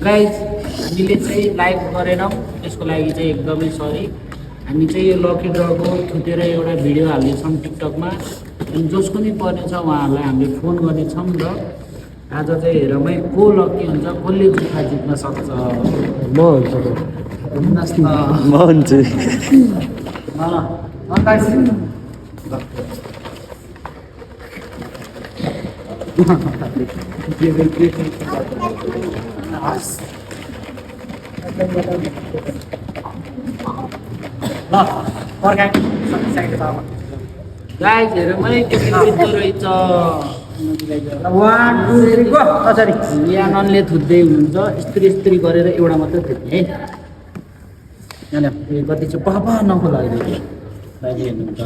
Guys हामीले चाहिँ live गरेनौँ त्यसको लागि चाहिँ एकदमै सरी। हामी चाहिँ यो लकी ड्रको थुतेर एउटा भिडियो हाल्नेछौँ टिकटकमा अनि जसको नि पर्नेछ उहाँहरूलाई हामीले फोन गर्नेछौँ र आज चाहिँ हेरौँ है को लकी हुन्छ कसले जुत्ता जित्न सक्छ। म हुन्छु भन्नुहोस् न। म हुन्छु गाइज हेरौँ है के जित्दो रहेछ। याननले थुत्दै हुनुहुन्छ यस्तरी गरेर एउटा मात्रै थुत्ने है। कति चाहिँ पापा नखोला अहिले हेर्नुहुन्छ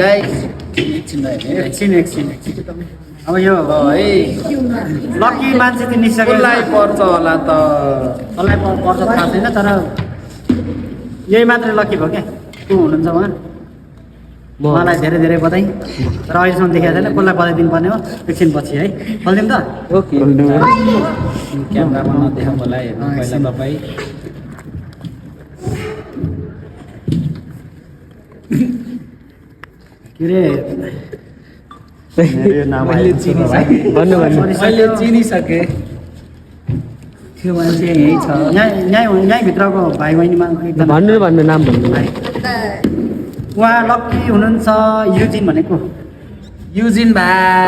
गाइज एकछिन अब यो है लकी मान्छे त निसकेको कसलाई पर्छ होला त कसलाई पर्छ थाहा छैन तर यही मात्रै लकी भयो क्या को हुनुहुन्छ उहाँ उहाँलाई धेरै धेरै बधाई र अहिलेसम्म देखाएको छैन कसलाई बधाई दिनुपर्ने हो एकछिन पछि है खोलिदिउँ त ओके क्यामेरामा नदेखाउँ होला हेर्नु पहिला तपाईँ के अरे मैले चिनिसकेँ भन्नु मैले चिनिसकेँ त्यो मान्छे यहीँ छ यहीँभित्रको भाइ बहिनीमा एकदम भन्नु नाम भन्नु उहाँ लक्की हुनुहुन्छ युजिन भनेको युजिन भाइ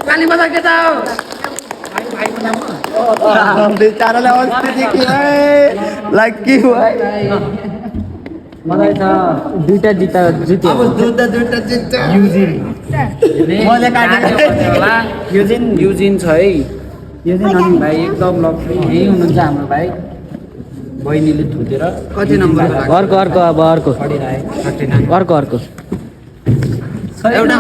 काली बजा के जाऊ बेचारालाई अस्तिदेखि लकी मलाई त दुईटा जित्यो युजिन मैले होला युजिन छ है युजिन अनि भाइ एकदम लकी यही हुनुहुन्छ हाम्रो भाइ बहिनीले थुतेर कति नम्बर अर्को अब अर्को पढिरहेको अर्को एउटा